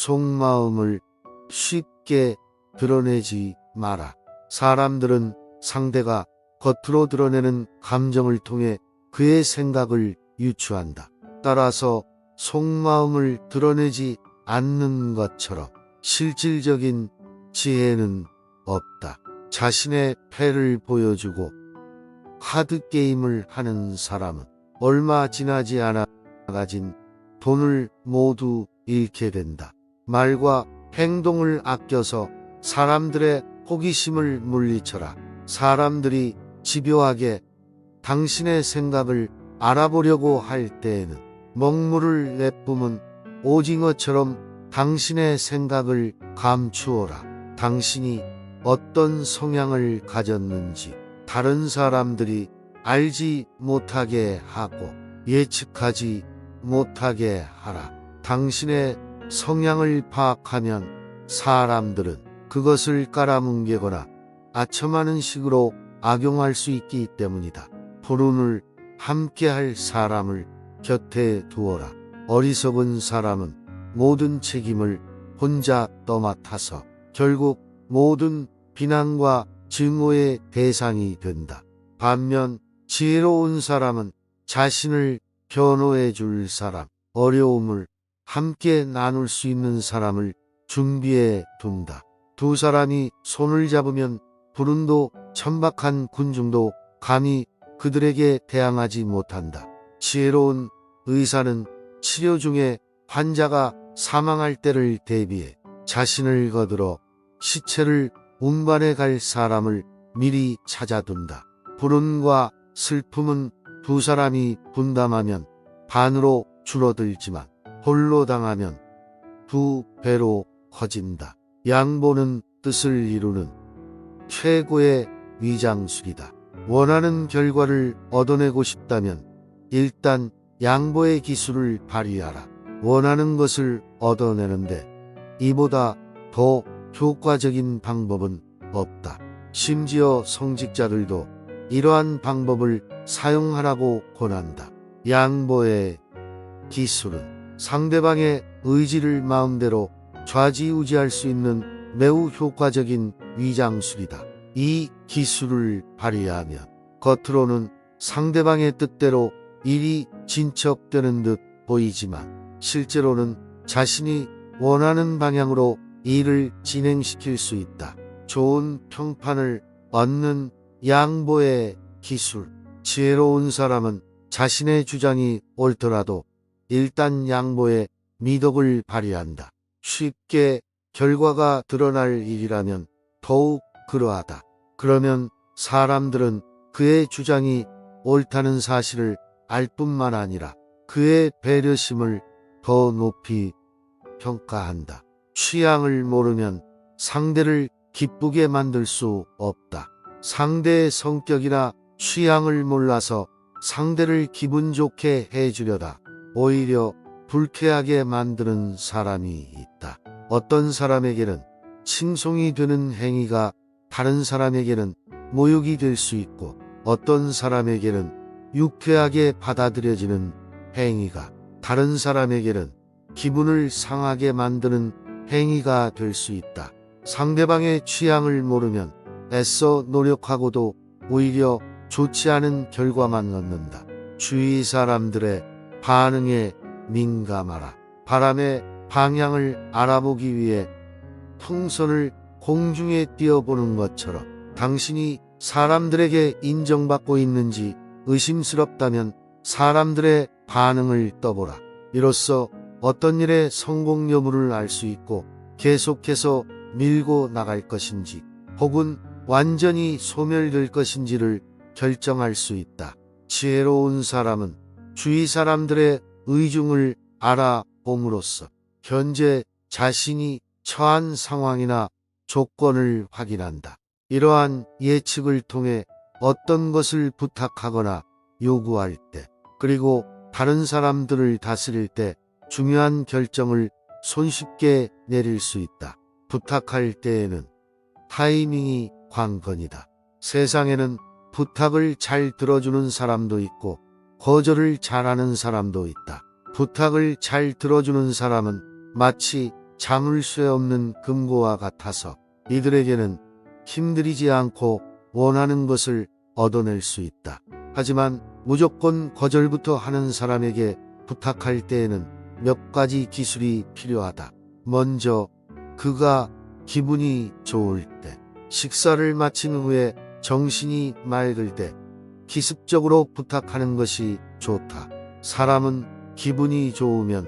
속마음을 쉽게 드러내지 마라. 사람들은 상대가 겉으로 드러내는 감정을 통해 그의 생각을 유추한다. 따라서 속마음을 드러내지 않는 것처럼 실질적인 지혜는 없다. 자신의 패를 보여주고 카드게임을 하는 사람은 얼마 지나지 않아 가진 돈을 모두 잃게 된다. 말과 행동을 아껴서 사람들의 호기심을 물리쳐라. 사람들이 집요하게 당신의 생각을 알아보려고 할 때에는 먹물을 내뿜은 오징어처럼 당신의 생각을 감추어라. 당신이 어떤 성향을 가졌는지 다른 사람들이 알지 못하게 하고 예측하지 못하게 하라. 당신의 성향을 파악하면 사람들은 그것을 깔아뭉개거나 아첨하는 식으로 악용할 수 있기 때문이다. 토론을 함께할 사람을 곁에 두어라. 어리석은 사람은 모든 책임을 혼자 떠맡아서 결국 모든 비난과 증오의 대상이 된다. 반면 지혜로운 사람은 자신을 변호해 줄 사람, 어려움을 함께 나눌 수 있는 사람을 준비해 둔다. 두 사람이 손을 잡으면 불운도 천박한 군중도 감히 그들에게 대항하지 못한다. 지혜로운 의사는 치료 중에 환자가 사망할 때를 대비해 자신을 거들어 시체를 운반해 갈 사람을 미리 찾아둔다. 불운과 슬픔은 두 사람이 분담하면 반으로 줄어들지만 홀로 당하면 두 배로 커진다. 양보는 뜻을 이루는 최고의 위장술이다. 원하는 결과를 얻어내고 싶다면 일단 양보의 기술을 발휘하라. 원하는 것을 얻어내는데 이보다 더 효과적인 방법은 없다. 심지어 성직자들도 이러한 방법을 사용하라고 권한다. 양보의 기술은 상대방의 의지를 마음대로 좌지우지할 수 있는 매우 효과적인 위장술이다. 이 기술을 발휘하면 겉으로는 상대방의 뜻대로 일이 진척되는 듯 보이지만 실제로는 자신이 원하는 방향으로 일을 진행시킬 수 있다. 좋은 평판을 얻는 양보의 기술. 지혜로운 사람은 자신의 주장이 옳더라도 일단 양보의 미덕을 발휘한다. 쉽게 결과가 드러날 일이라면 더욱 그러하다. 그러면 사람들은 그의 주장이 옳다는 사실을 알 뿐만 아니라 그의 배려심을 더 높이 평가한다. 취향을 모르면 상대를 기쁘게 만들 수 없다. 상대의 성격이나 취향을 몰라서 상대를 기분 좋게 해주려다 오히려 불쾌하게 만드는 사람이 있다. 어떤 사람에게는 칭송이 되는 행위가 다른 사람에게는 모욕이 될 수 있고 어떤 사람에게는 유쾌하게 받아들여지는 행위가 다른 사람에게는 기분을 상하게 만드는 행위가 될 수 있다. 상대방의 취향을 모르면 애써 노력하고도 오히려 좋지 않은 결과만 얻는다. 주위 사람들의 반응에 민감하라. 바람의 방향을 알아보기 위해 풍선을 공중에 띄워보는 것처럼 당신이 사람들에게 인정받고 있는지 의심스럽다면 사람들의 반응을 떠보라. 이로써 어떤 일의 성공 여부를 알 수 있고 계속해서 밀고 나갈 것인지 혹은 완전히 소멸될 것인지를 결정할 수 있다. 지혜로운 사람은 주위 사람들의 의중을 알아봄으로써 현재 자신이 처한 상황이나 조건을 확인한다. 이러한 예측을 통해 어떤 것을 부탁하거나 요구할 때, 그리고 다른 사람들을 다스릴 때 중요한 결정을 손쉽게 내릴 수 있다. 부탁할 때에는 타이밍이 관건이다. 세상에는 부탁을 잘 들어주는 사람도 있고 거절을 잘하는 사람도 있다. 부탁을 잘 들어주는 사람은 마치 자물쇠 없는 금고와 같아서 이들에게는 힘들이지 않고 원하는 것을 얻어낼 수 있다. 하지만 무조건 거절부터 하는 사람에게 부탁할 때에는 몇 가지 기술이 필요하다. 먼저 그가 기분이 좋을 때, 식사를 마친 후에 정신이 맑을 때 기습적으로 부탁하는 것이 좋다. 사람은 기분이 좋으면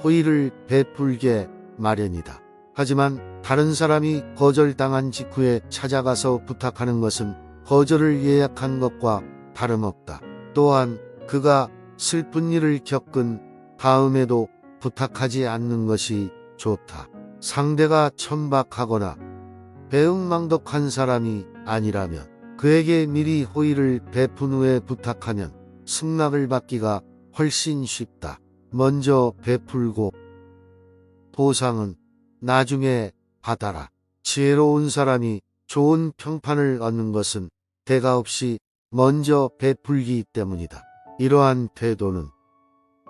호의를 베풀게 마련이다. 하지만 다른 사람이 거절당한 직후에 찾아가서 부탁하는 것은 거절을 예약한 것과 다름없다. 또한 그가 슬픈 일을 겪은 다음에도 부탁하지 않는 것이 좋다. 상대가 천박하거나 배은망덕한 사람이 아니라면 그에게 미리 호의를 베푼 후에 부탁하면 승낙을 받기가 훨씬 쉽다. 먼저 베풀고 보상은 나중에 받아라. 지혜로운 사람이 좋은 평판을 얻는 것은 대가 없이 먼저 베풀기 때문이다. 이러한 태도는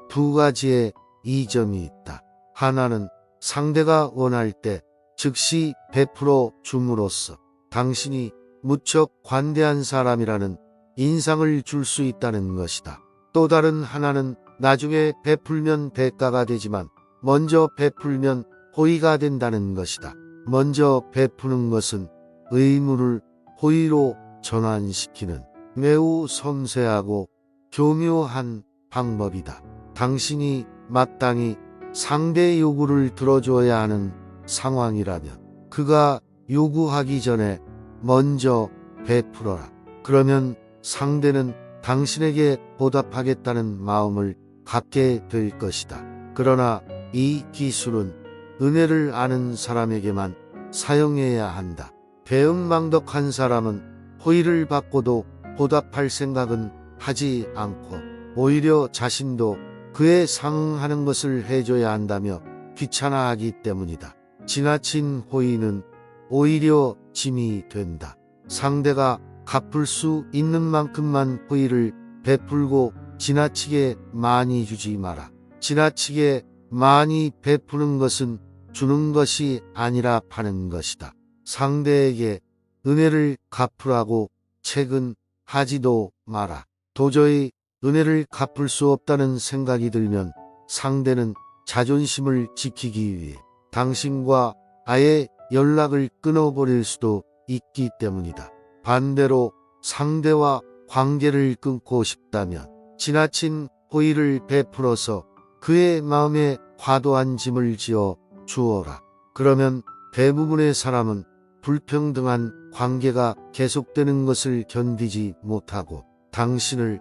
두 가지의 이점이 있다. 하나는 상대가 원할 때 즉시 베풀어 줌으로써 당신이 무척 관대한 사람이라는 인상을 줄 수 있다는 것이다. 또 다른 하나는 나중에 베풀면 대가가 되지만 먼저 베풀면 호의가 된다는 것이다. 먼저 베푸는 것은 의무를 호의로 전환시키는 매우 섬세하고 교묘한 방법이다. 당신이 마땅히 상대의 요구를 들어줘야 하는 상황이라면 그가 요구하기 전에 먼저 베풀어라. 그러면 상대는 당신에게 보답하겠다는 마음을 갖게 될 것이다. 그러나 이 기술은 은혜를 아는 사람에게만 사용해야 한다. 배은망덕한 사람은 호의를 받고도 보답할 생각은 하지 않고 오히려 자신도 그에 상응하는 것을 해줘야 한다며 귀찮아하기 때문이다. 지나친 호의는 오히려 짐이 된다. 상대가 갚을 수 있는 만큼만 호의를 베풀고 지나치게 많이 주지 마라. 지나치게 많이 베푸는 것은 주는 것이 아니라 파는 것이다. 상대에게 은혜를 갚으라고 채근하지도 마라. 도저히 은혜를 갚을 수 없다는 생각이 들면 상대는 자존심을 지키기 위해 당신과 아예 연락을 끊어버릴 수도 있기 때문이다. 반대로 상대와 관계를 끊고 싶다면 지나친 호의를 베풀어서 그의 마음에 과도한 짐을 지어 주어라. 그러면 대부분의 사람은 불평등한 관계가 계속되는 것을 견디지 못하고 당신을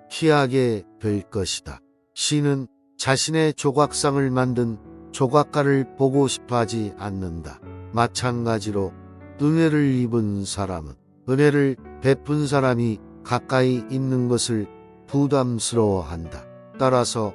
피하게 될 것이다. 시는 자신의 조각상을 만든 조각가를 보고 싶어 하지 않는다. 마찬가지로 은혜를 입은 사람은 은혜를 베푼 사람이 가까이 있는 것을 부담스러워한다. 따라서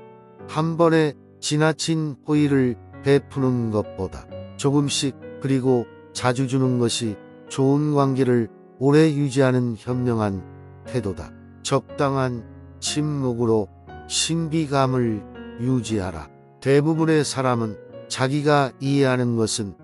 한 번에 지나친 호의를 베푸는 것보다 조금씩 그리고 자주 주는 것이 좋은 관계를 오래 유지하는 현명한 태도다. 적당한 침묵으로 신비감을 유지하라. 대부분의 사람은 자기가 이해하는 것은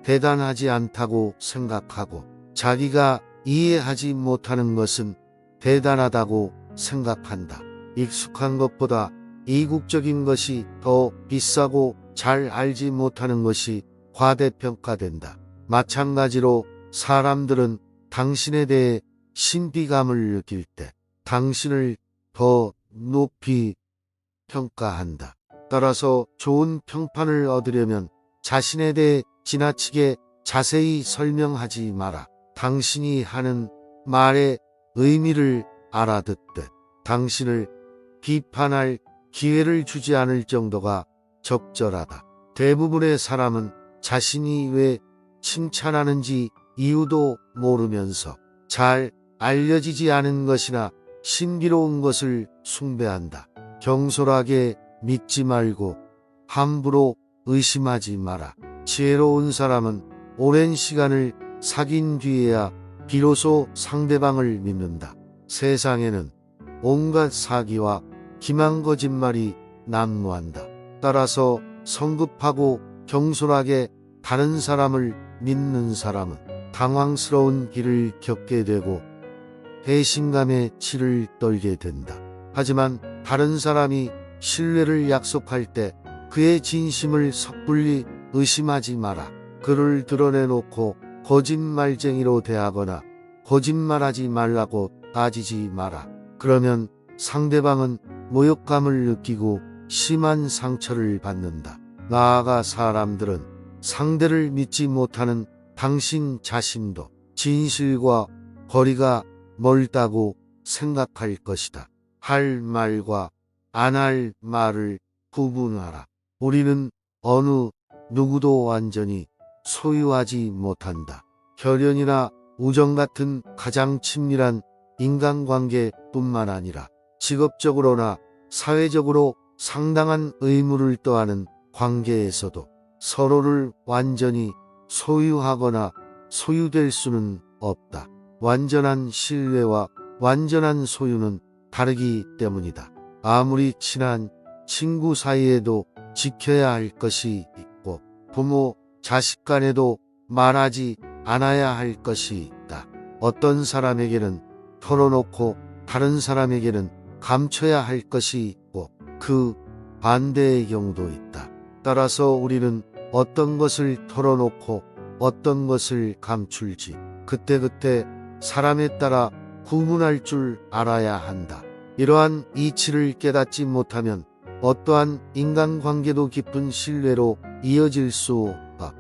대단하지 않다고 생각하고 자기가 이해하지 못하는 것은 대단하다고 생각한다. 익숙한 것보다 이국적인 것이 더 비싸고 잘 알지 못하는 것이 과대평가된다. 마찬가지로 사람들은 당신에 대해 신비감을 느낄 때 당신을 더 높이 평가한다. 따라서 좋은 평판을 얻으려면 자신에 대해 지나치게 자세히 설명하지 마라. 당신이 하는 말의 의미를 알아듣되 당신을 비판할 기회를 주지 않을 정도가 적절하다. 대부분의 사람은 자신이 왜 칭찬하는지 이유도 모르면서 잘 알려지지 않은 것이나 신비로운 것을 숭배한다. 경솔하게 믿지 말고 함부로 의심하지 마라. 지혜로운 사람은 오랜 시간을 사귄 뒤에야 비로소 상대방을 믿는다. 세상에는 온갖 사기와 기만 거짓말이 난무한다. 따라서 성급하고 경솔하게 다른 사람을 믿는 사람은 당황스러운 길을 겪게 되고 배신감에 치를 떨게 된다. 하지만 다른 사람이 신뢰를 약속할 때 그의 진심을 섣불리 의심하지 마라. 그를 드러내놓고 거짓말쟁이로 대하거나 거짓말하지 말라고 따지지 마라. 그러면 상대방은 모욕감을 느끼고 심한 상처를 받는다. 나아가 사람들은 상대를 믿지 못하는 당신 자신도 진실과 거리가 멀다고 생각할 것이다. 할 말과 안 할 말을 구분하라. 우리는 어느 누구도 완전히 소유하지 못한다. 혈연이나 우정 같은 가장 친밀한 인간관계뿐만 아니라 직업적으로나 사회적으로 상당한 의무를 떠하는 관계에서도 서로를 완전히 소유하거나 소유될 수는 없다. 완전한 신뢰와 완전한 소유는 다르기 때문이다. 아무리 친한 친구 사이에도 지켜야 할 것이 있고 부모, 자식 간에도 말하지 않아야 할 것이 있다. 어떤 사람에게는 털어놓고 다른 사람에게는 감춰야 할 것이 있고 그 반대의 경우도 있다. 따라서 우리는 어떤 것을 털어놓고 어떤 것을 감출지 그때그때 사람에 따라 구분할 줄 알아야 한다. 이러한 이치를 깨닫지 못하면 어떠한 인간관계도 깊은 신뢰로 이어질 수 없다.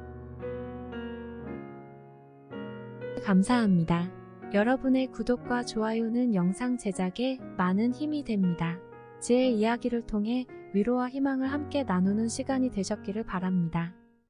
감사합니다. 여러분의 구독과 좋아요는 영상 제작에 많은 힘이 됩니다. 제 이야기를 통해 위로와 희망을 함께 나누는 시간이 되셨기를 바랍니다.